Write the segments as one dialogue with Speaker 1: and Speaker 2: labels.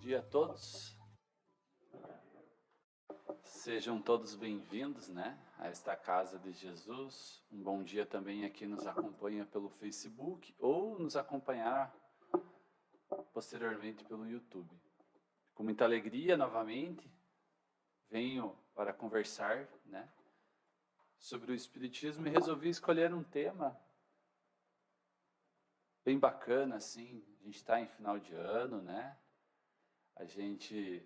Speaker 1: dia a todos. Sejam todos bem-vindos, a esta casa de Jesus. Um bom dia também a quem nos acompanha pelo Facebook ou nos acompanhar posteriormente pelo YouTube. Com muita alegria, novamente, venho para conversar, sobre o Espiritismo e resolvi escolher um tema bem bacana, assim. A gente está em final de ano, A gente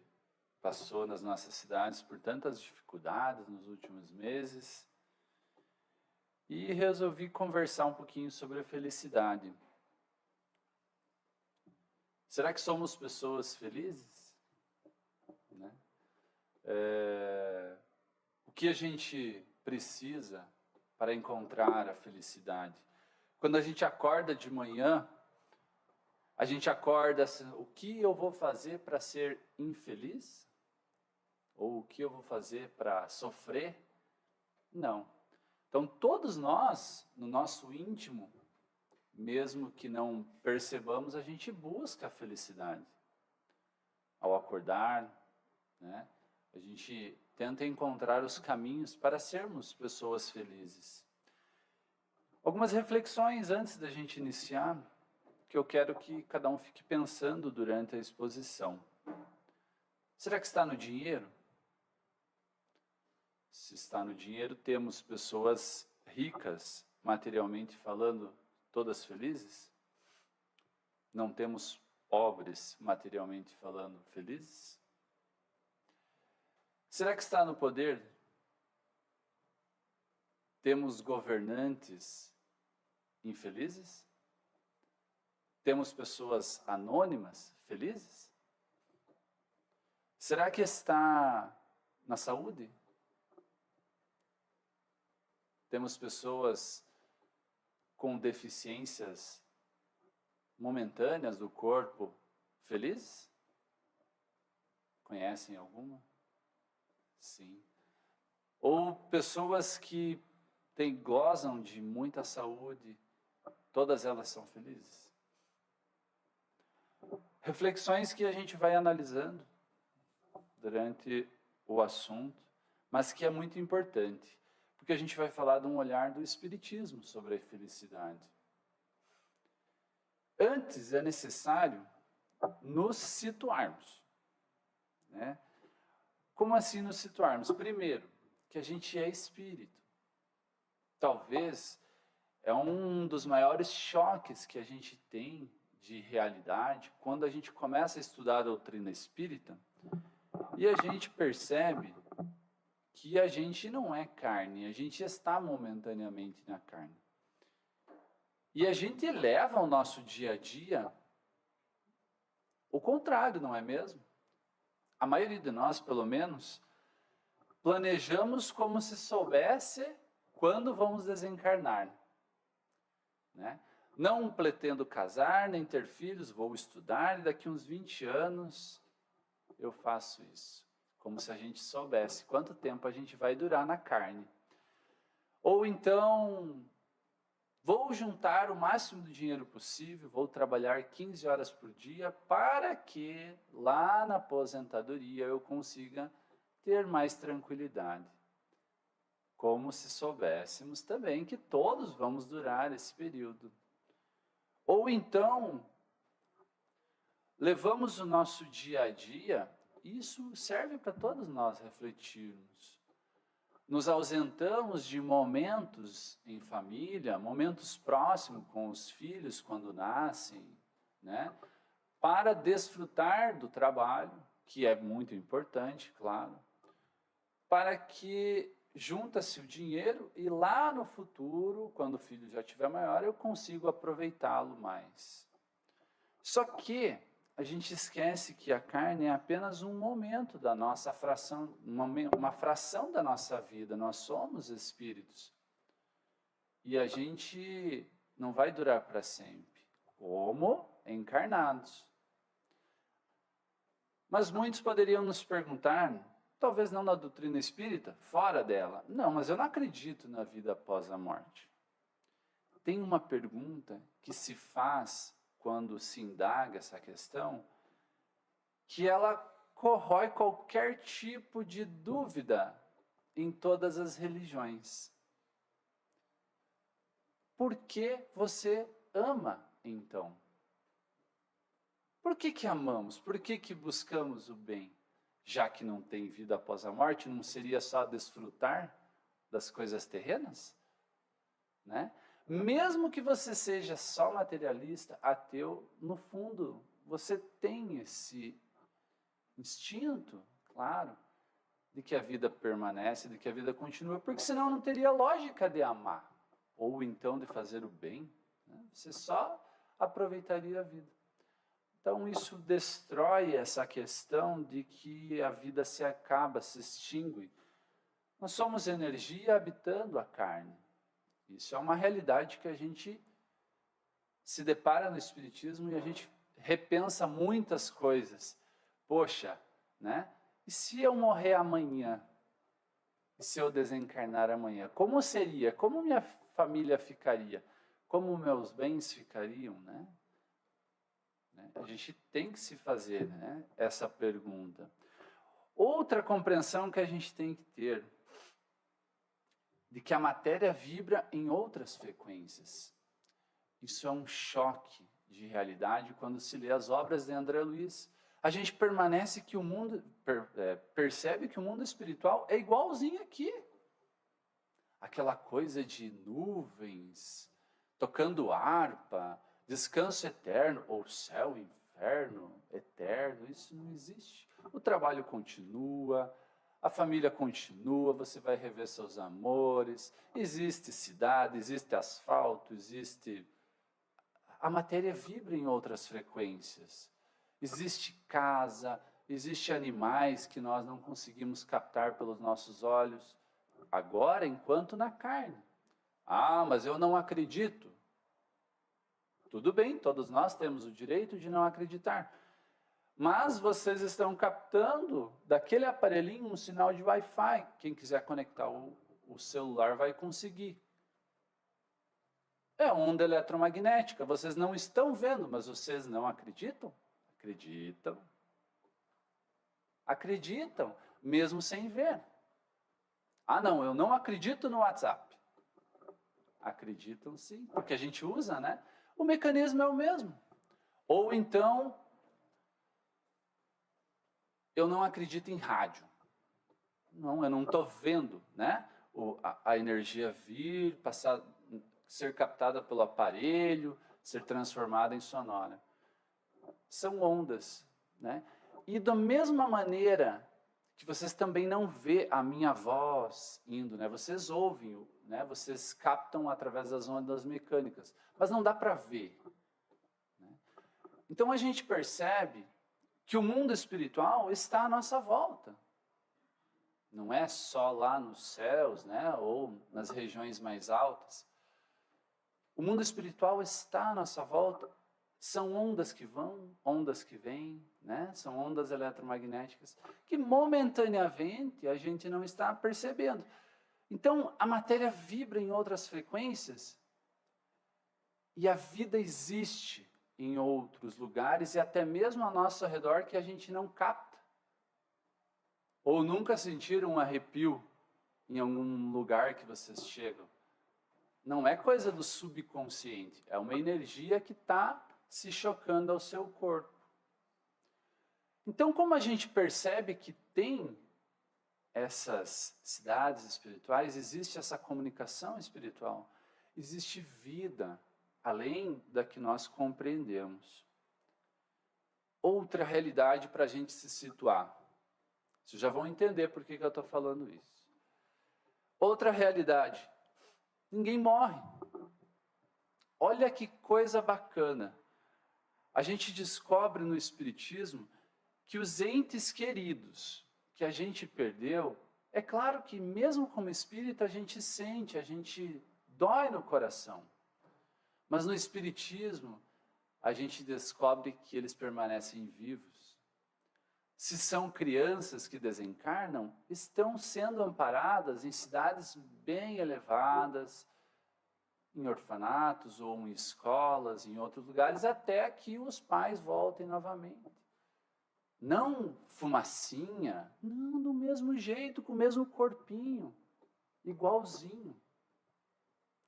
Speaker 1: passou nas nossas cidades por tantas dificuldades nos últimos meses e resolvi conversar um pouquinho sobre a felicidade. Será que somos pessoas felizes? O que a gente precisa para encontrar a felicidade? Quando a gente acorda de manhã, a gente acorda assim, o que eu vou fazer para ser infeliz? Ou o que eu vou fazer para sofrer? Não. Então todos nós, no nosso íntimo, mesmo que não percebamos, a gente busca a felicidade. Ao acordar, a gente tenta encontrar os caminhos para sermos pessoas felizes. Algumas reflexões antes da gente iniciar, que eu quero que cada um fique pensando durante a exposição. Será que está no dinheiro? Se está no dinheiro, temos pessoas ricas, materialmente falando, todas felizes? Não temos pobres, materialmente falando, felizes? Será que está no poder? Temos governantes infelizes? Temos pessoas anônimas felizes? Será que está na saúde? Temos pessoas com deficiências momentâneas do corpo felizes? Conhecem alguma? Sim. Ou pessoas que gozam de muita saúde, todas elas são felizes? Reflexões que a gente vai analisando durante o assunto, mas que é muito importante, porque a gente vai falar de um olhar do Espiritismo sobre a felicidade. Antes é necessário nos situarmos. Como assim nos situarmos? Primeiro, que a gente é espírito. Talvez é um dos maiores choques que a gente tem de realidade quando a gente começa a estudar a doutrina espírita e a gente percebe que a gente não é carne, a gente está momentaneamente na carne. E a gente leva ao nosso dia a dia o contrário, não é mesmo? A maioria de nós, pelo menos, planejamos como se soubesse quando vamos desencarnar. Não pretendo casar, nem ter filhos, vou estudar e daqui uns 20 anos eu faço isso. Como se a gente soubesse quanto tempo a gente vai durar na carne. Ou então, vou juntar o máximo de dinheiro possível, vou trabalhar 15 horas por dia para que lá na aposentadoria eu consiga ter mais tranquilidade. Como se soubéssemos também que todos vamos durar esse período. Ou então, levamos o nosso dia a dia, isso serve para todos nós refletirmos. Nos ausentamos de momentos em família, momentos próximos com os filhos quando nascem, para desfrutar do trabalho, que é muito importante, claro, para que junta-se o dinheiro e lá no futuro, quando o filho já estiver maior, eu consigo aproveitá-lo mais. Só que a gente esquece que a carne é apenas um momento da nossa fração, uma fração da nossa vida. Nós somos espíritos. E a gente não vai durar para sempre, como encarnados. Mas muitos poderiam nos perguntar, talvez não na doutrina espírita, fora dela. Não, mas eu não acredito na vida após a morte. Tem uma pergunta que se faz quando se indaga essa questão, que ela corrói qualquer tipo de dúvida em todas as religiões. Por que você ama, então? Por que amamos? Por que buscamos o bem? Já que não tem vida após a morte, não seria só desfrutar das coisas terrenas? Né? Mesmo que você seja só materialista, ateu, no fundo, você tem esse instinto, claro, de que a vida permanece, de que a vida continua, porque senão não teria lógica de amar, ou então de fazer o bem, né? Você só aproveitaria a vida. Então isso destrói essa questão de que a vida se acaba, se extingue. Nós somos energia habitando a carne. Isso é uma realidade que a gente se depara no Espiritismo e a gente repensa muitas coisas. Poxa, né? E se eu morrer amanhã? E se eu desencarnar amanhã? Como seria? Como minha família ficaria? Como meus bens ficariam, né? A gente tem que se fazer, né, essa pergunta. Outra compreensão que a gente tem que ter, de que a matéria vibra em outras frequências. Isso é um choque de realidade quando se lê as obras de André Luiz. A gente permanece que o mundo, percebe que o mundo espiritual é igualzinho aqui. Aquela coisa de nuvens, tocando harpa, descanso eterno, ou céu, inferno, eterno, isso não existe. O trabalho continua, a família continua, você vai rever seus amores, existe cidade, existe asfalto, existe... A matéria vibra em outras frequências. Existe casa, existe animais que nós não conseguimos captar pelos nossos olhos, agora enquanto na carne. Ah, mas eu não acredito. Tudo bem, todos nós temos o direito de não acreditar. Mas vocês estão captando daquele aparelhinho um sinal de Wi-Fi. Quem quiser conectar o celular vai conseguir. É onda eletromagnética. Vocês não estão vendo, mas vocês não acreditam? Acreditam. Acreditam, mesmo sem ver. Ah, não, eu não acredito no WhatsApp. Acreditam sim, porque a gente usa, né? O mecanismo é o mesmo. Ou então, eu não acredito em rádio. Não, eu não estou vendo, né? A energia vir, passar, ser captada pelo aparelho, ser transformada em sonora. São ondas, né? E da mesma maneira que vocês também não vê a minha voz indo, né? Vocês ouvem, né? Vocês captam através das ondas mecânicas, mas não dá para ver. Né? Então a gente percebe que o mundo espiritual está à nossa volta. Não é só lá nos céus, né? Ou nas regiões mais altas. O mundo espiritual está à nossa volta. São ondas que vão, ondas que vêm, né? São ondas eletromagnéticas que momentaneamente a gente não está percebendo. Então, a matéria vibra em outras frequências e a vida existe em outros lugares e até mesmo ao nosso redor que a gente não capta. Ou nunca sentiram um arrepio em algum lugar que vocês chegam. Não é coisa do subconsciente, é uma energia que está se chocando ao seu corpo. Então, como a gente percebe que tem essas cidades espirituais, existe essa comunicação espiritual, existe vida além da que nós compreendemos. Outra realidade para a gente se situar. Vocês já vão entender por que eu estou falando isso. Outra realidade. Ninguém morre. Olha que coisa bacana. A gente descobre no Espiritismo que os entes queridos que a gente perdeu, é claro que mesmo como espírita a gente sente, a gente dói no coração. Mas no Espiritismo a gente descobre que eles permanecem vivos. Se são crianças que desencarnam, estão sendo amparadas em cidades bem elevadas, em orfanatos ou em escolas, em outros lugares, até que os pais voltem novamente. Não fumacinha, não, do mesmo jeito, com o mesmo corpinho, igualzinho,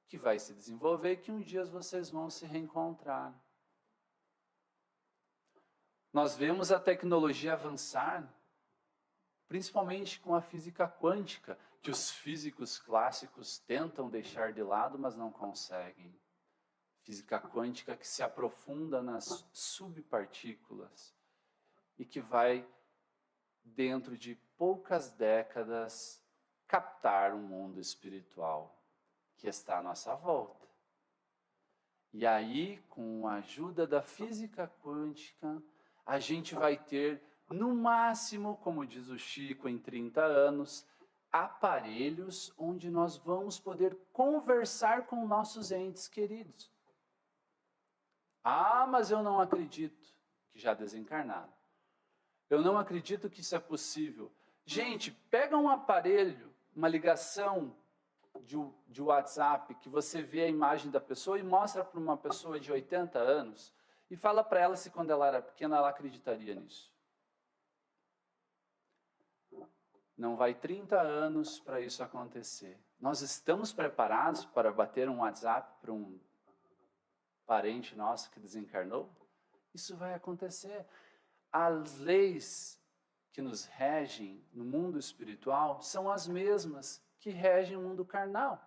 Speaker 1: que vai se desenvolver, que um dia vocês vão se reencontrar. Nós vemos a tecnologia avançar, principalmente com a física quântica, que os físicos clássicos tentam deixar de lado, mas não conseguem. Física quântica que se aprofunda nas subpartículas e que vai, dentro de poucas décadas, captar o mundo espiritual que está à nossa volta. E aí, com a ajuda da física quântica, a gente vai ter, no máximo, como diz o Chico, em 30 anos, aparelhos onde nós vamos poder conversar com nossos entes queridos. Ah, mas eu não acredito, que já desencarnaram. Eu não acredito que isso é possível. Gente, pega um aparelho, uma ligação de WhatsApp, que você vê a imagem da pessoa e mostra para uma pessoa de 80 anos e fala para ela se quando ela era pequena ela acreditaria nisso. Não vai 30 anos para isso acontecer. Nós estamos preparados para bater um WhatsApp para um parente nosso que desencarnou? Isso vai acontecer. As leis que nos regem no mundo espiritual são as mesmas que regem o mundo carnal.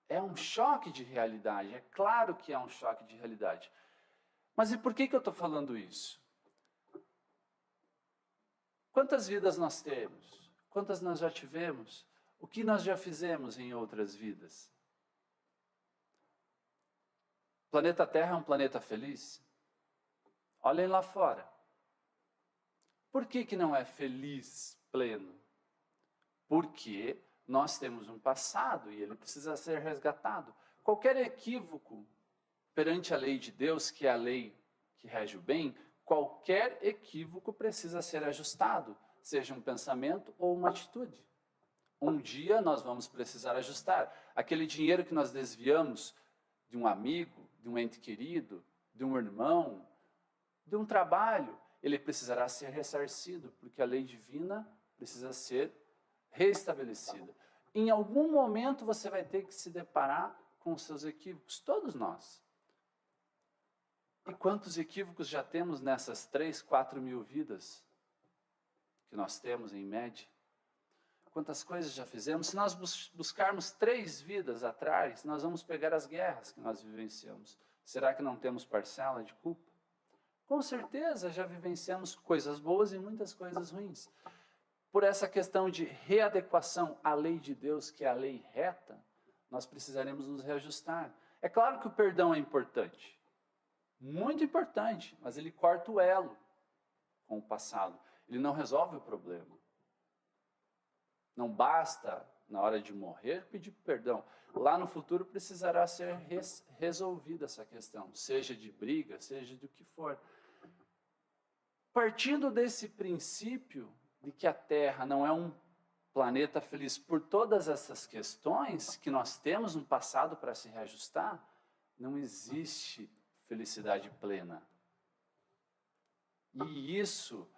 Speaker 1: É um choque de realidade, é claro que é um choque de realidade. Mas e por que eu estou falando isso? Quantas vidas nós temos? Quantas nós já tivemos? O que nós já fizemos em outras vidas? O planeta Terra é um planeta feliz? Olhem lá fora. Por que não é feliz, pleno? Porque nós temos um passado e ele precisa ser resgatado. Qualquer equívoco perante a lei de Deus, que é a lei que rege o bem, qualquer equívoco precisa ser ajustado, seja um pensamento ou uma atitude. Um dia nós vamos precisar ajustar. Aquele dinheiro que nós desviamos de um amigo, de um ente querido, de um irmão, de um trabalho, ele precisará ser ressarcido, porque a lei divina precisa ser restabelecida. Em algum momento você vai ter que se deparar com os seus equívocos, todos nós. E quantos equívocos já temos nessas 3, 4 mil vidas que nós temos em média? Quantas coisas já fizemos? Se nós buscarmos 3 vidas atrás, nós vamos pegar as guerras que nós vivenciamos. Será que não temos parcela de culpa? Com certeza já vivenciamos coisas boas e muitas coisas ruins. Por essa questão de readequação à lei de Deus, que é a lei reta, nós precisaremos nos reajustar. É claro que o perdão é importante, muito importante, mas ele corta o elo com o passado. Ele não resolve o problema. Não basta, na hora de morrer, pedir perdão. Lá no futuro precisará ser resolvida essa questão, seja de briga, seja do que for. Partindo desse princípio de que a Terra não é um planeta feliz por todas essas questões, que nós temos um passado para se reajustar, não existe felicidade plena. E isso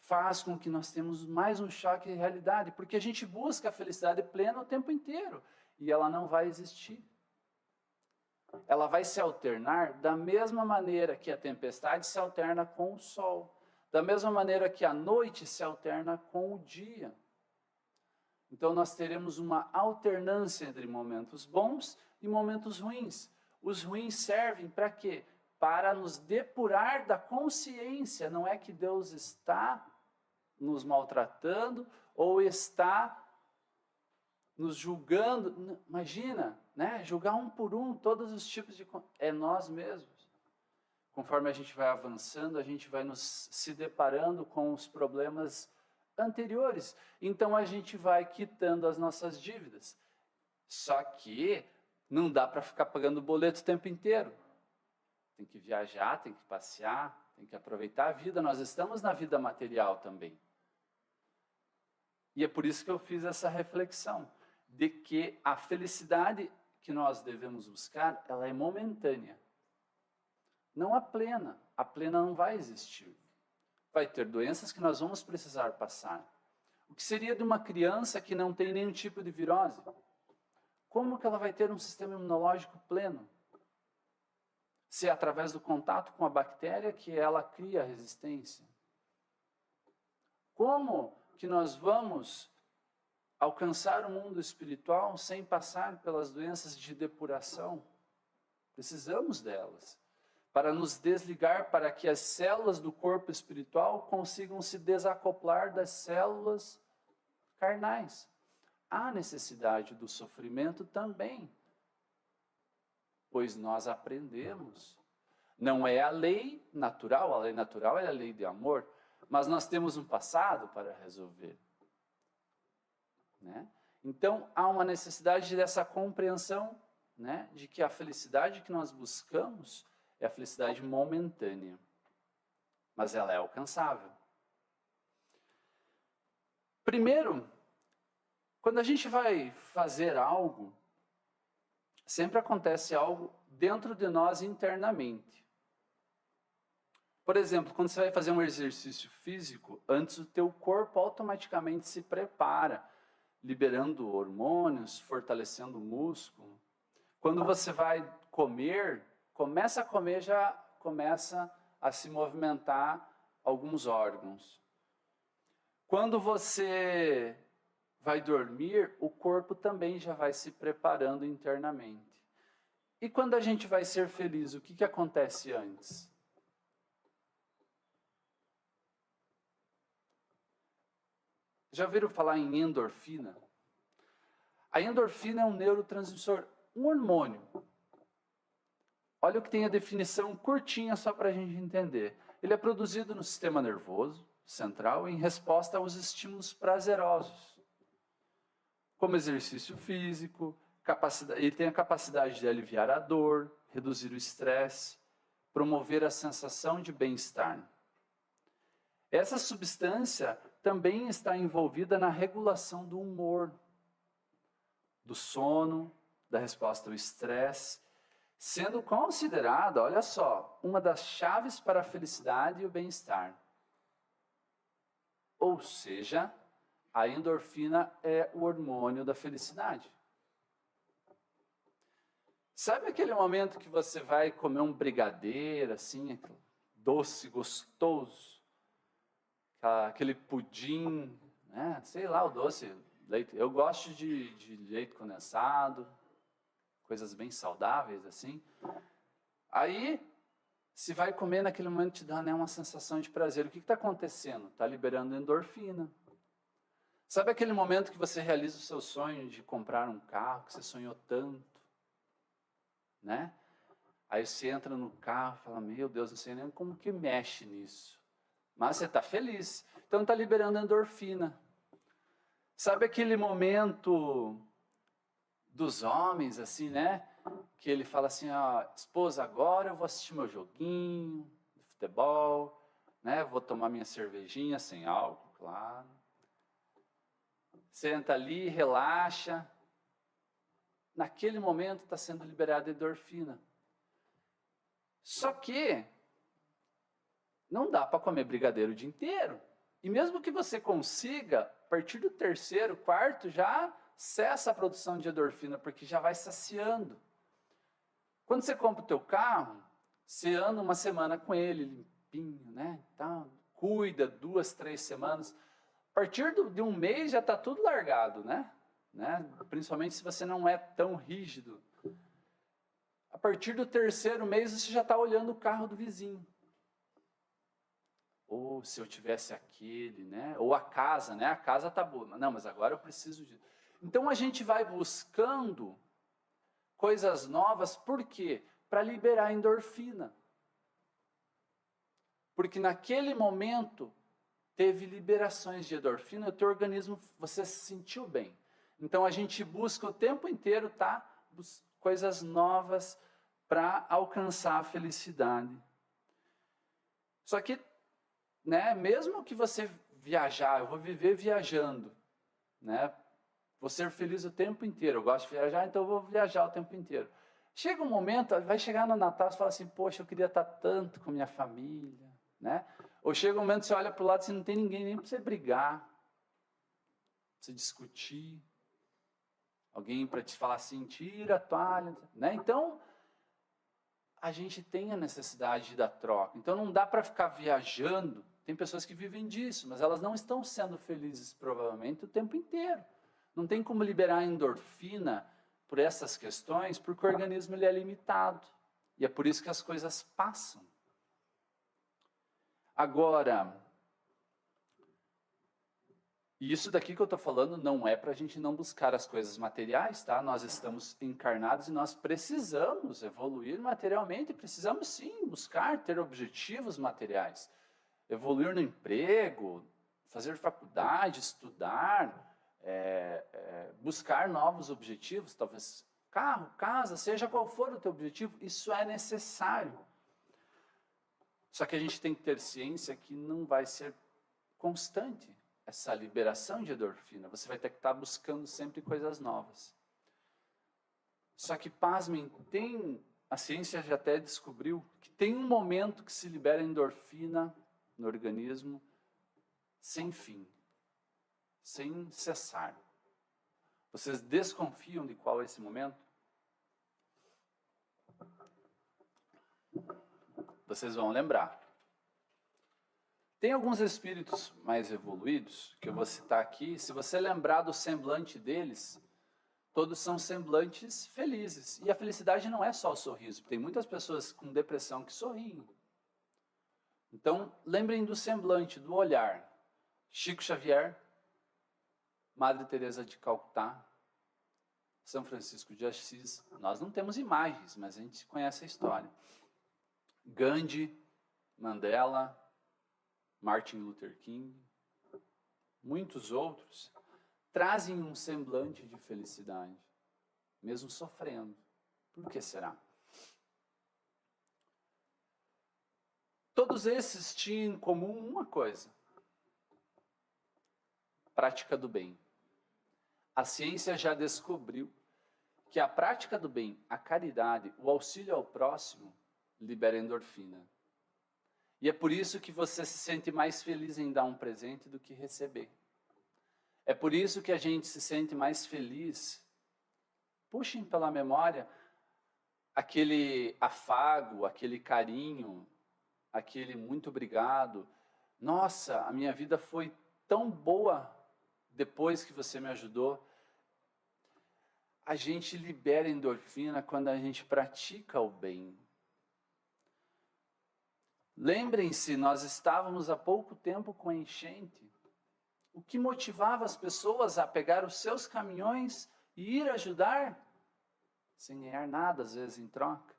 Speaker 1: faz com que nós tenhamos mais um choque de realidade, porque a gente busca a felicidade plena o tempo inteiro, e ela não vai existir. Ela vai se alternar da mesma maneira que a tempestade se alterna com o sol, da mesma maneira que a noite se alterna com o dia. Então nós teremos uma alternância entre momentos bons e momentos ruins. Os ruins servem para quê? Para nos depurar da consciência. Não é que Deus está nos maltratando ou está nos julgando. Imagina, né? Julgar um por um todos os tipos de... É nós mesmos. Conforme a gente vai avançando, a gente vai se deparando com os problemas anteriores. Então a gente vai quitando as nossas dívidas. Só que não dá para ficar pagando boleto o tempo inteiro. Tem que viajar, tem que passear, tem que aproveitar a vida. Nós estamos na vida material também. E é por isso que eu fiz essa reflexão, de que a felicidade que nós devemos buscar, ela é momentânea. Não a plena, a plena não vai existir. Vai ter doenças que nós vamos precisar passar. O que seria de uma criança que não tem nenhum tipo de virose? Como que ela vai ter um sistema imunológico pleno? Se é através do contato com a bactéria que ela cria a resistência. Como que nós vamos alcançar o mundo espiritual sem passar pelas doenças de depuração? Precisamos delas para nos desligar, para que as células do corpo espiritual consigam se desacoplar das células carnais. Há necessidade do sofrimento também, pois nós aprendemos. Não é a lei natural é a lei de amor, mas nós temos um passado para resolver. Né? Então, há uma necessidade dessa compreensão, né, de que a felicidade que nós buscamos é a felicidade momentânea, mas ela é alcançável. Primeiro, quando a gente vai fazer algo, sempre acontece algo dentro de nós internamente. Por exemplo, quando você vai fazer um exercício físico, antes o teu corpo automaticamente se prepara, liberando hormônios, fortalecendo o músculo. Quando você vai comer, começa a comer, já começa a se movimentar alguns órgãos. Quando você vai dormir, o corpo também já vai se preparando internamente. E quando a gente vai ser feliz, o que acontece antes? Já ouviram falar em endorfina? A endorfina é um neurotransmissor, um hormônio. Olha o que tem a definição curtinha só para a gente entender. Ele é produzido no sistema nervoso central em resposta aos estímulos prazerosos, como exercício físico, ele tem a capacidade de aliviar a dor, reduzir o estresse, promover a sensação de bem-estar. Essa substância também está envolvida na regulação do humor, do sono, da resposta ao estresse, sendo considerada, olha só, uma das chaves para a felicidade e o bem-estar. Ou seja, a endorfina é o hormônio da felicidade. Sabe aquele momento que você vai comer um brigadeiro, assim, doce, gostoso, aquele pudim, né? Sei lá, o doce, leite. Eu gosto de leite condensado, coisas bem saudáveis, assim. Aí, se vai comer naquele momento, te dá, né, uma sensação de prazer. O que está acontecendo? Está liberando endorfina. Sabe aquele momento que você realiza o seu sonho de comprar um carro, que você sonhou tanto, né? Aí você entra no carro e fala, meu Deus, não sei nem como que mexe nisso. Mas você está feliz. Então está liberando endorfina. Sabe aquele momento dos homens, assim, né? Que ele fala assim, ó, esposa, agora eu vou assistir meu joguinho de futebol, né? Vou tomar minha cervejinha sem álcool, claro. Senta ali, relaxa. Naquele momento está sendo liberada endorfina. Só que não dá para comer brigadeiro o dia inteiro. E mesmo que você consiga, a partir do terceiro, quarto, já cessa a produção de endorfina, porque já vai saciando. Quando você compra o teu carro, você anda uma semana com ele, limpinho, né? Então, cuida 2, 3 semanas. A partir de um mês já está tudo largado, né? Principalmente se você não é tão rígido. A partir do terceiro mês, você já está olhando o carro do vizinho. Ou se eu tivesse aquele, né? Ou a casa, né? A casa está boa. Não, mas agora eu preciso de... Então a gente vai buscando coisas novas, por quê? Para liberar endorfina. Porque naquele momento teve liberações de endorfina, e o teu organismo, você se sentiu bem. Então a gente busca o tempo inteiro, tá? Coisas novas para alcançar a felicidade. Só que, né, mesmo que você viajar, eu vou viver viajando, né? Vou ser feliz o tempo inteiro. Eu gosto de viajar, então eu vou viajar o tempo inteiro. Chega um momento, vai chegar no Natal, você fala assim, poxa, eu queria estar tanto com minha família, né? Ou chega um momento, você olha para o lado e não tem ninguém nem para você brigar, para você discutir, alguém para te falar assim, tira a toalha, né? Então, a gente tem a necessidade da troca. Então, não dá para ficar viajando. Tem pessoas que vivem disso, mas elas não estão sendo felizes, provavelmente, o tempo inteiro. Não tem como liberar endorfina por essas questões, porque o organismo ele é limitado. E é por isso que as coisas passam. Agora, isso daqui que eu estou falando não é para a gente não buscar as coisas materiais, tá? Nós estamos encarnados e nós precisamos evoluir materialmente, precisamos sim buscar ter objetivos materiais. Evoluir no emprego, fazer faculdade, estudar, buscar novos objetivos, talvez carro, casa, seja qual for o teu objetivo, isso é necessário. Só que a gente tem que ter ciência que não vai ser constante essa liberação de endorfina. Você vai ter que estar buscando sempre coisas novas. Só que, pasmem, a ciência já até descobriu que tem um momento que se libera endorfina no organismo sem fim, sem cessar. Vocês desconfiam de qual é esse momento? Vocês vão lembrar. Tem alguns espíritos mais evoluídos, que eu vou citar aqui. Se você lembrar do semblante deles, todos são semblantes felizes. E a felicidade não é só o sorriso. Tem muitas pessoas com depressão que sorriem. Então, lembrem do semblante, do olhar. Chico Xavier, Madre Teresa de Calcutá, São Francisco de Assis. Nós não temos imagens, mas a gente conhece a história. Gandhi, Mandela, Martin Luther King, muitos outros, trazem um semblante de felicidade, mesmo sofrendo. Por que será? Todos esses tinham em comum uma coisa: prática do bem. A ciência já descobriu que a prática do bem, a caridade, o auxílio ao próximo, libera endorfina. E é por isso que você se sente mais feliz em dar um presente do que receber. É por isso que a gente se sente mais feliz. Puxem pela memória aquele afago, aquele carinho, aquele muito obrigado. Nossa, a minha vida foi tão boa depois que você me ajudou. A gente libera endorfina quando a gente pratica o bem. Lembrem-se, nós estávamos há pouco tempo com a enchente. O que motivava as pessoas a pegar os seus caminhões e ir ajudar, sem ganhar nada, às vezes, em troca?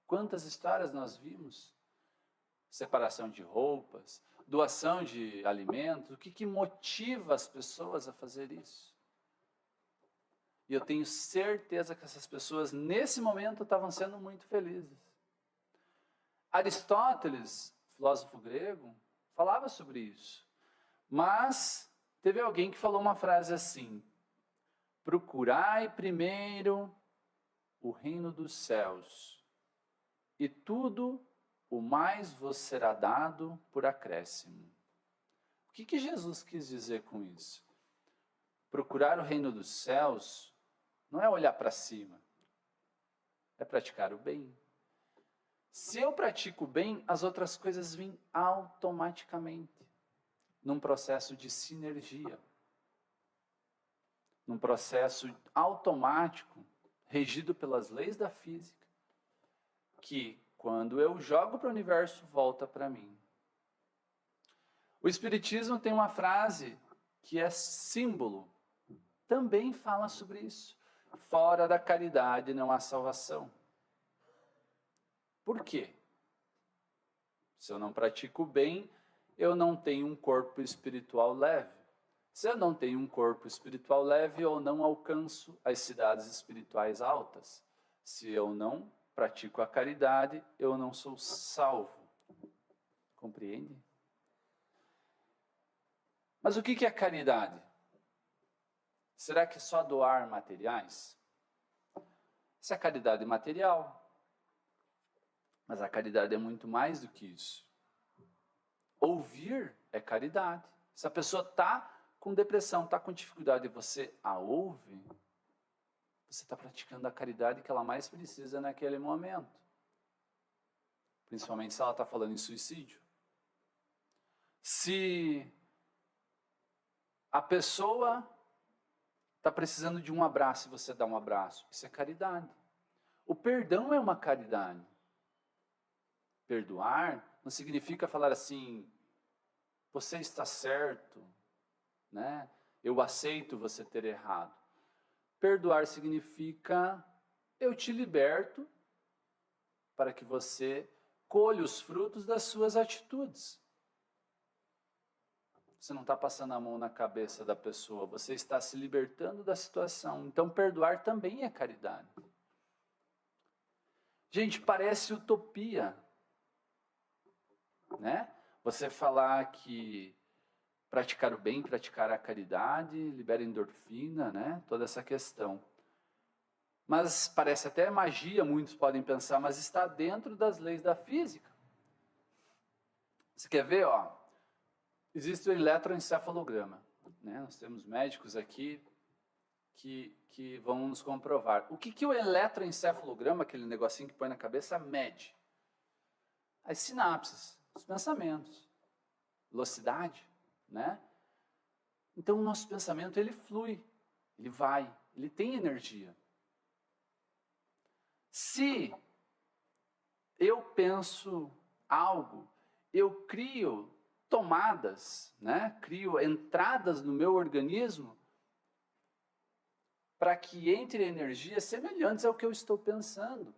Speaker 1: Quantas histórias nós vimos? Separação de roupas, doação de alimentos. O que motiva as pessoas a fazer isso? E eu tenho certeza que essas pessoas, nesse momento, estavam sendo muito felizes. Aristóteles, filósofo grego, falava sobre isso. Mas teve alguém que falou uma frase assim: procurai primeiro o reino dos céus, e tudo o mais vos será dado por acréscimo. O que Jesus quis dizer com isso? Procurar o reino dos céus não é olhar para cima, é praticar o bem. Se eu pratico o bem, as outras coisas vêm automaticamente, num processo de sinergia, num processo automático, regido pelas leis da física, que quando eu jogo para o universo, volta para mim. O Espiritismo tem uma frase que é símbolo, também fala sobre isso. Fora da caridade não há salvação. Por quê? Se eu não pratico o bem, eu não tenho um corpo espiritual leve. Se eu não tenho um corpo espiritual leve, eu não alcanço as cidades espirituais altas. Se eu não pratico a caridade, eu não sou salvo. Compreende? Mas o que é caridade? Será que é só doar materiais? Isso é caridade material. Mas a caridade é muito mais do que isso. Ouvir é caridade. Se a pessoa está com depressão, está com dificuldade e você a ouve, você está praticando a caridade que ela mais precisa naquele momento. Principalmente se ela está falando em suicídio. Se a pessoa está precisando de um abraço e você dá um abraço, isso é caridade. O perdão é uma caridade. Perdoar não significa falar assim, você está certo, né? Eu aceito você ter errado. Perdoar significa, eu te liberto para que você colha os frutos das suas atitudes. Você não está passando a mão na cabeça da pessoa, você está se libertando da situação. Então, perdoar também é caridade. Gente, parece utopia, né? Você falar que praticar o bem, praticar a caridade, libera endorfina, né? Toda essa questão. Mas parece até magia, muitos podem pensar, mas está dentro das leis da física. Você quer ver, ó? Existe o eletroencefalograma, né? Nós temos médicos aqui que vão nos comprovar. O que o eletroencefalograma, aquele negocinho que põe na cabeça, mede? As sinapses, os pensamentos, velocidade, né? Então o nosso pensamento, ele flui, ele vai, ele tem energia. Se eu penso algo, eu crio tomadas, né? Crio entradas no meu organismo para que entre energias semelhantes ao que eu estou pensando.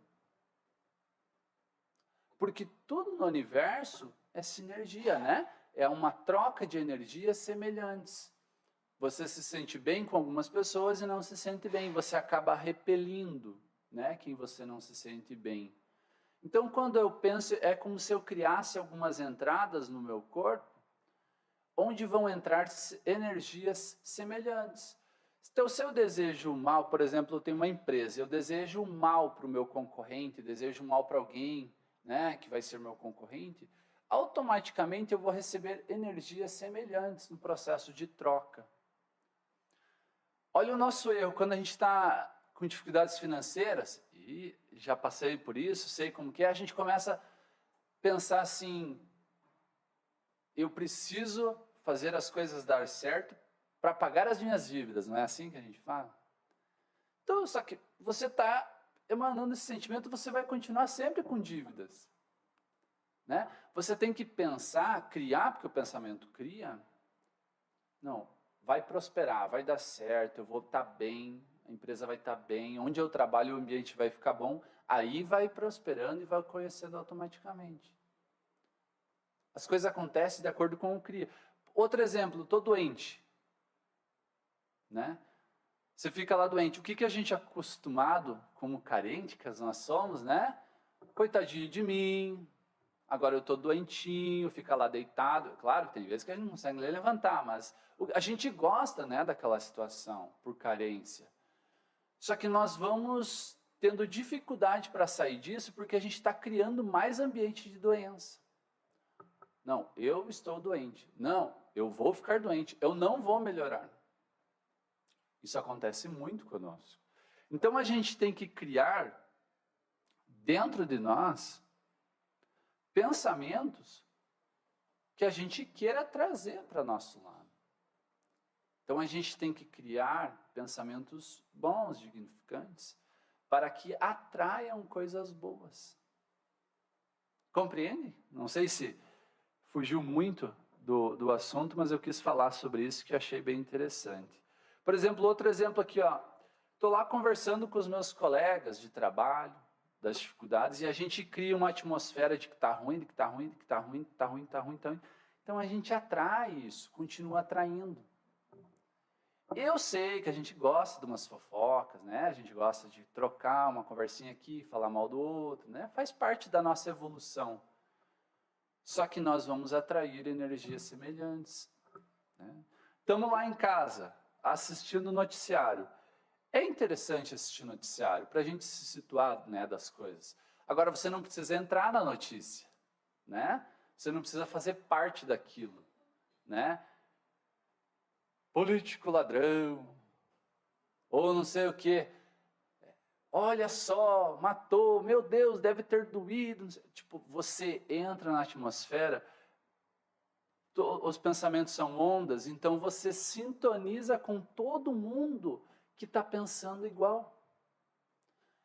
Speaker 1: Porque tudo no universo é sinergia, né? É uma troca de energias semelhantes. Você se sente bem com algumas pessoas e não se sente bem. Você acaba repelindo, né, quem você não se sente bem. Então, quando eu penso, é como se eu criasse algumas entradas no meu corpo, onde vão entrar energias semelhantes. Então, se eu desejo mal, por exemplo, eu tenho uma empresa, eu desejo mal para o meu concorrente, desejo mal para alguém, né, que vai ser meu concorrente, automaticamente eu vou receber energias semelhantes no processo de troca. Olha o nosso erro, quando a gente está com dificuldades financeiras, e já passei por isso, sei como que é, a gente começa a pensar assim, eu preciso fazer as coisas dar certo para pagar as minhas dívidas, não é assim que a gente fala? Então, só que você está emanando esse sentimento, você vai continuar sempre com dívidas. Né? Você tem que pensar, criar, porque o pensamento cria. Não, vai prosperar, vai dar certo, eu vou estar bem, a empresa vai estar bem, onde eu trabalho o ambiente vai ficar bom, aí vai prosperando e vai conhecendo automaticamente. As coisas acontecem de acordo com o que cria. Outro exemplo, estou doente. Né? Você fica lá doente. O que a gente é acostumado, como carente que nós somos, né? Coitadinho de mim, agora eu estou doentinho, fica lá deitado. Claro que tem vezes que a gente não consegue levantar, mas a gente gosta, né, daquela situação, por carência. Só que nós vamos tendo dificuldade para sair disso porque a gente está criando mais ambiente de doença. Não, eu estou doente. Não, eu vou ficar doente. Eu não vou melhorar. Isso acontece muito conosco. Então a gente tem que criar dentro de nós pensamentos que a gente queira trazer para nosso lado. Então a gente tem que criar pensamentos bons, dignificantes, para que atraiam coisas boas. Compreende? Não sei se fugiu muito do assunto, mas eu quis falar sobre isso que achei bem interessante. Por exemplo, outro exemplo aqui, ó. Estou lá conversando com os meus colegas de trabalho, das dificuldades, e a gente cria uma atmosfera de que está ruim, de que está ruim, de que está ruim, de que está ruim, está ruim, está ruim. Então a gente atrai isso, continua atraindo. Eu sei que a gente gosta de umas fofocas, né? A gente gosta de trocar uma conversinha aqui, falar mal do outro, né? Faz parte da nossa evolução. Só que nós vamos atrair energias semelhantes. Né? Estamos lá em casa, assistindo o noticiário. É interessante assistir noticiário para a gente se situar, né, das coisas. Agora, você não precisa entrar na notícia, né? Você não precisa fazer parte daquilo, né? Político ladrão, ou não sei o quê. Olha só, matou, meu Deus, deve ter doído. Tipo, você entra na atmosfera, os pensamentos são ondas, então você sintoniza com todo mundo que está pensando igual.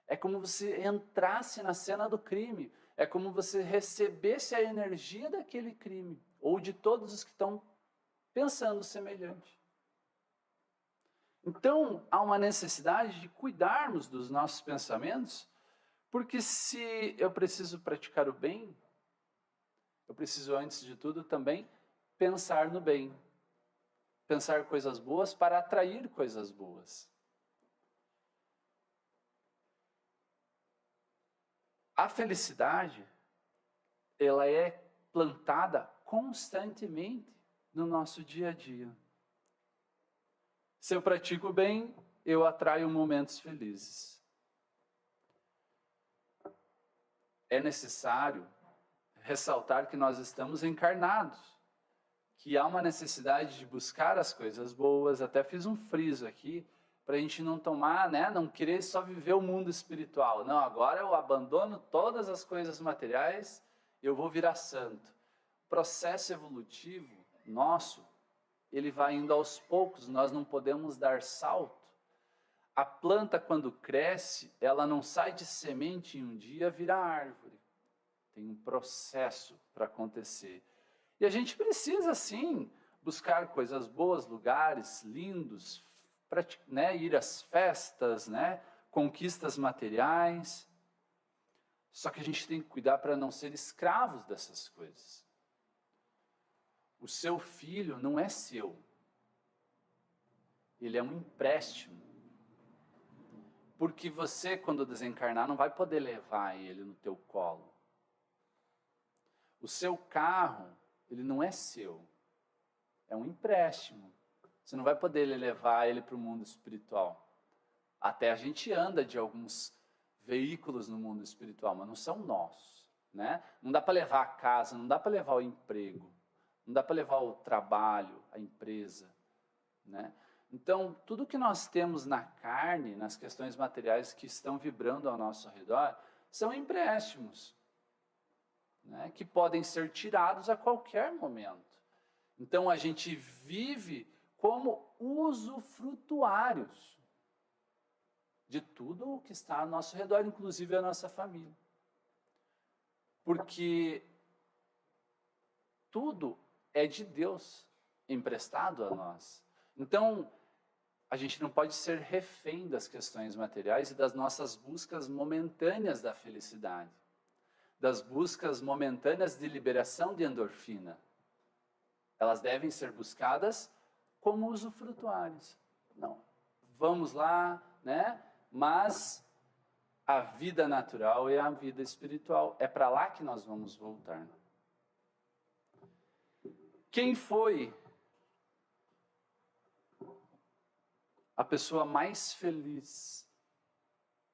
Speaker 1: É como você entrasse na cena do crime. É como você recebesse a energia daquele crime, ou de todos os que estão pensando semelhante. Então, há uma necessidade de cuidarmos dos nossos pensamentos, porque se eu preciso praticar o bem, eu preciso, antes de tudo, também pensar no bem. Pensar coisas boas para atrair coisas boas. A felicidade, ela é plantada constantemente no nosso dia a dia. Se eu pratico bem, eu atraio momentos felizes. É necessário ressaltar que nós estamos encarnados, que há uma necessidade de buscar as coisas boas. Até fiz um friso aqui, para a gente não tomar, né, não querer só viver o mundo espiritual. Não, agora eu abandono todas as coisas materiais, eu vou virar santo. O processo evolutivo nosso, ele vai indo aos poucos, nós não podemos dar salto. A planta, quando cresce, ela não sai de semente e um dia vira árvore. Tem um processo para acontecer. E a gente precisa, sim, buscar coisas boas, lugares lindos, né, ir às festas, né, conquistas materiais. Só que a gente tem que cuidar para não ser escravos dessas coisas. O seu filho não é seu. Ele é um empréstimo. Porque você, quando desencarnar, não vai poder levar ele no teu colo. O seu carro, ele não é seu. É um empréstimo. Você não vai poder levar ele para o mundo espiritual. Até a gente anda de alguns veículos no mundo espiritual, mas não são nossos, né? Não dá para levar a casa, não dá para levar o emprego, não dá para levar o trabalho, a empresa, né? Então, tudo que nós temos na carne, nas questões materiais que estão vibrando ao nosso redor, são empréstimos, né, que podem ser tirados a qualquer momento. Então, a gente vive como usufrutuários de tudo o que está ao nosso redor, inclusive a nossa família. Porque tudo é de Deus, emprestado a nós. Então, a gente não pode ser refém das questões materiais e das nossas buscas momentâneas da felicidade, das buscas momentâneas de liberação de endorfina. Elas devem ser buscadas como usufrutuários. Não, vamos lá, né? Mas a vida natural é a vida espiritual. É para lá que nós vamos voltar. Quem foi a pessoa mais feliz,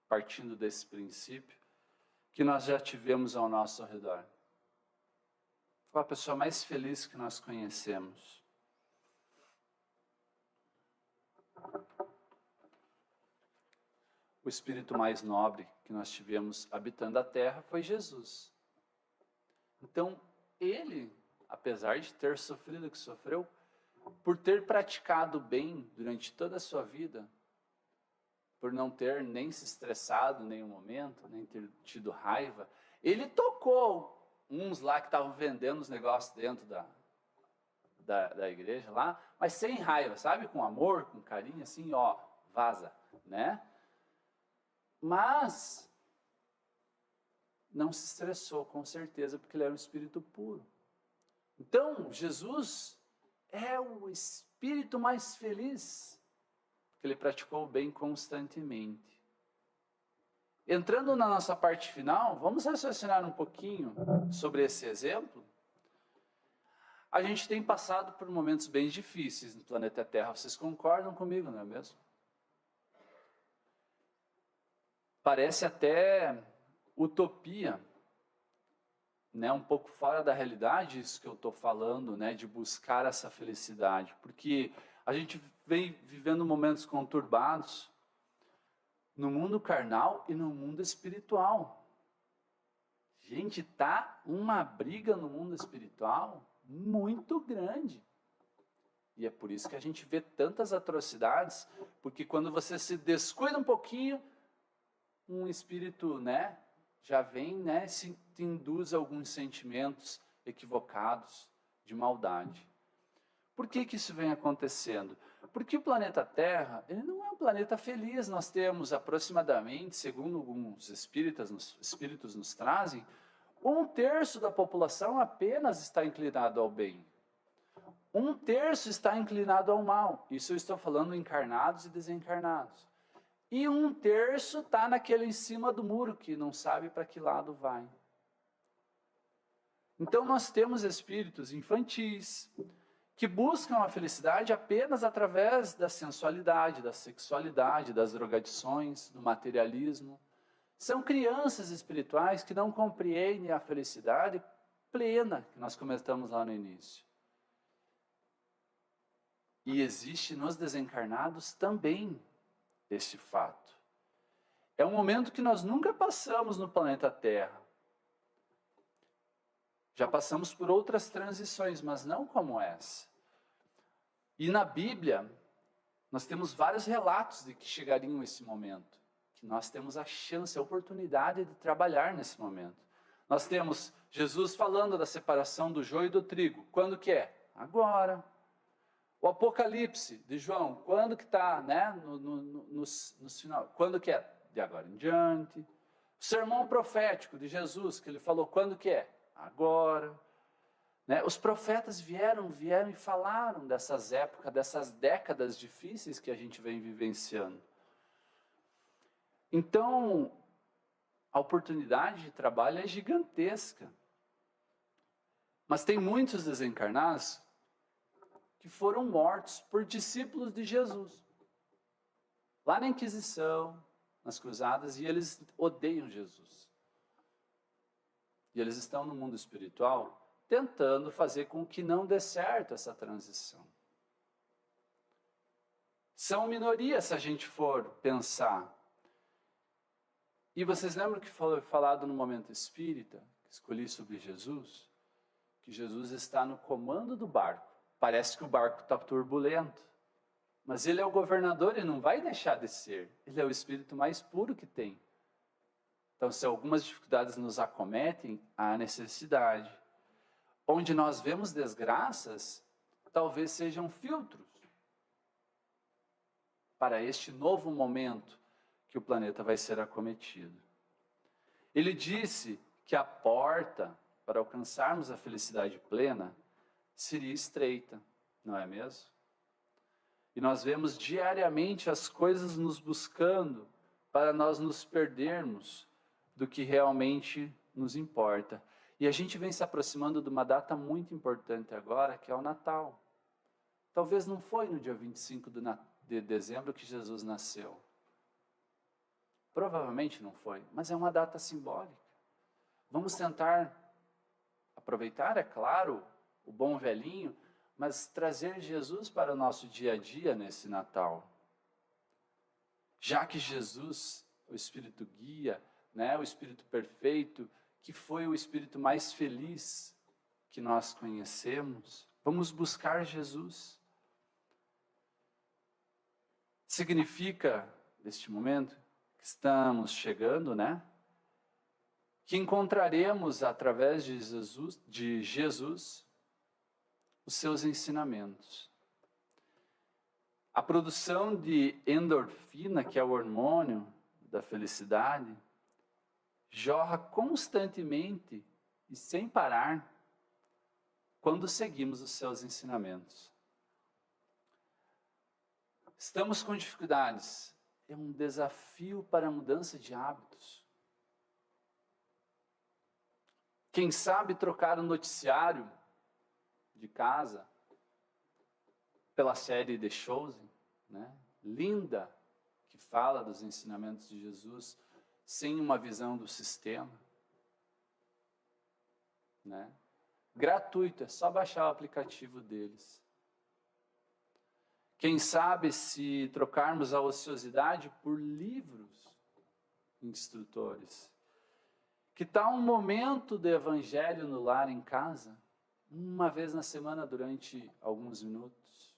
Speaker 1: partindo desse princípio, que nós já tivemos ao nosso redor? Qual a pessoa mais feliz que nós conhecemos? O espírito mais nobre que nós tivemos habitando a terra foi Jesus. Então, ele, apesar de ter sofrido o que sofreu, por ter praticado bem durante toda a sua vida, por não ter nem se estressado em nenhum momento, nem ter tido raiva, ele tocou uns lá que estavam vendendo os negócios dentro da igreja lá, mas sem raiva, sabe? Com amor, com carinho, assim, ó, vaza, né? Mas não se estressou, com certeza, porque ele era um espírito puro. Então, Jesus é o espírito mais feliz, porque ele praticou o bem constantemente. Entrando na nossa parte final, vamos raciocinar um pouquinho sobre esse exemplo. A gente tem passado por momentos bem difíceis no planeta Terra, vocês concordam comigo, não é mesmo? Parece até utopia, né? Um pouco fora da realidade isso que eu estou falando, né? De buscar essa felicidade, porque a gente vem vivendo momentos conturbados no mundo carnal e no mundo espiritual. Gente, tá uma briga no mundo espiritual muito grande. E é por isso que a gente vê tantas atrocidades, porque quando você se descuida um pouquinho, um espírito, né, já vem, né, se te induz a alguns sentimentos equivocados de maldade. Por que que isso vem acontecendo? Porque o planeta Terra, ele não é um planeta feliz. Nós temos aproximadamente, segundo alguns espíritos nos trazem, 1/3 da população apenas está inclinado ao bem. 1/3 está inclinado ao mal. Isso eu estou falando encarnados e desencarnados. E 1/3 está naquele em cima do muro, que não sabe para que lado vai. Então nós temos espíritos infantis, que buscam a felicidade apenas através da sensualidade, da sexualidade, das drogadições, do materialismo. São crianças espirituais que não compreendem a felicidade plena que nós comentamos lá no início. E existe nos desencarnados também este fato. É um momento que nós nunca passamos no planeta Terra. Já passamos por outras transições, mas não como essa. E na Bíblia, nós temos vários relatos de que chegariam esse momento. Que nós temos a chance, a oportunidade de trabalhar nesse momento. Nós temos Jesus falando da separação do joio e do trigo. Quando que é? Agora. O Apocalipse de João, quando que está, né? No final, quando que é? De agora em diante. O sermão profético de Jesus, que ele falou, quando que é? Agora. Né? Os profetas vieram e falaram dessas épocas, dessas décadas difíceis que a gente vem vivenciando. Então, a oportunidade de trabalho é gigantesca. Mas tem muitos desencarnados que foram mortos por discípulos de Jesus. Lá na Inquisição, nas cruzadas, e eles odeiam Jesus. E eles estão no mundo espiritual tentando fazer com que não dê certo essa transição. São minorias se a gente for pensar. E vocês lembram que foi falado no momento espírita, que escolhi sobre Jesus? Que Jesus está no comando do barco. Parece que o barco está turbulento. Mas ele é o governador e não vai deixar de ser. Ele é o espírito mais puro que tem. Então, se algumas dificuldades nos acometem, há necessidade. Onde nós vemos desgraças, talvez sejam filtros para este novo momento que o planeta vai ser acometido. Ele disse que a porta para alcançarmos a felicidade plena seria estreita, não é mesmo? E nós vemos diariamente as coisas nos buscando para nós nos perdermos do que realmente nos importa. E a gente vem se aproximando de uma data muito importante agora, que é o Natal. Talvez não foi no dia 25 de dezembro que Jesus nasceu. Provavelmente não foi, mas é uma data simbólica. Vamos tentar aproveitar, é claro, o bom velhinho, mas trazer Jesus para o nosso dia a dia nesse Natal. Já que Jesus, o Espírito guia, né, o Espírito perfeito, que foi o Espírito mais feliz que nós conhecemos, vamos buscar Jesus. Significa, neste momento, que estamos chegando, né? Que encontraremos através de Jesus os seus ensinamentos. A produção de endorfina, que é o hormônio da felicidade, jorra constantemente e sem parar quando seguimos os seus ensinamentos. Estamos com dificuldades. É um desafio para a mudança de hábitos. Quem sabe trocar o noticiário de casa pela série The Chosen, né? Linda, que fala dos ensinamentos de Jesus, sem uma visão do sistema, né? Gratuito, é só baixar o aplicativo deles. Quem sabe se trocarmos a ociosidade por livros instrutores. Que tal um momento do evangelho no lar em casa? Uma vez na semana durante alguns minutos.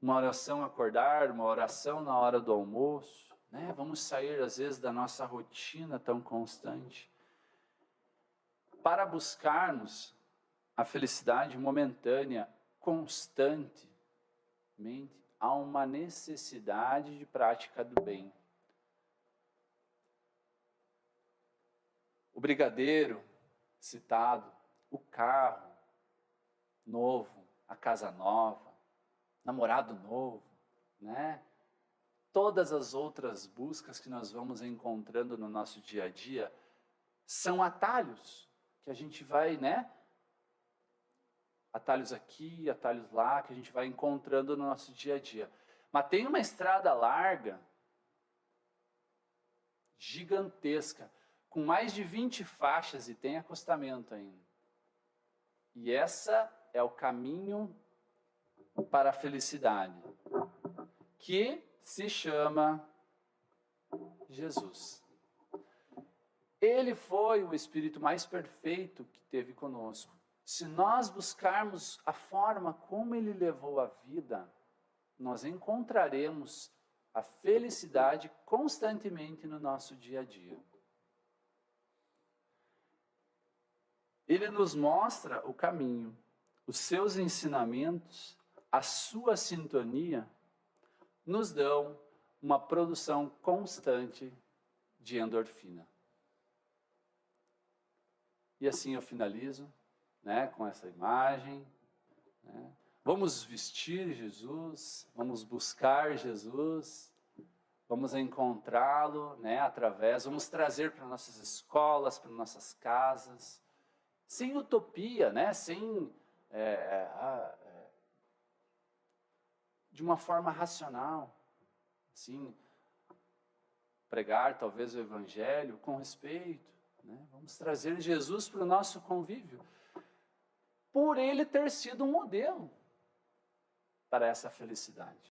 Speaker 1: Uma oração acordar, uma oração na hora do almoço, né? Vamos sair às vezes da nossa rotina tão constante para buscarmos a felicidade momentânea, constantemente, há uma necessidade de prática do bem. O brigadeiro citado, o carro novo, a casa nova, namorado novo, né? Todas as outras buscas que nós vamos encontrando no nosso dia a dia são atalhos que a gente vai, né? Atalhos aqui, atalhos lá, que a gente vai encontrando no nosso dia a dia. Mas tem uma estrada larga, gigantesca, com mais de 20 faixas e tem acostamento ainda. E essa é o caminho para a felicidade, que se chama Jesus. Ele foi o Espírito mais perfeito que teve conosco. Se nós buscarmos a forma como ele levou a vida, nós encontraremos a felicidade constantemente no nosso dia a dia. Ele nos mostra o caminho, os seus ensinamentos, a sua sintonia, nos dão uma produção constante de endorfina. E assim eu finalizo, né, com essa imagem. Né? Vamos vestir Jesus, vamos buscar Jesus, vamos encontrá-lo, né, vamos trazer para nossas escolas, para nossas casas, sem utopia, né, de uma forma racional, assim, pregar talvez o Evangelho com respeito, né? Vamos trazer Jesus para o nosso convívio, por ele ter sido um modelo para essa felicidade.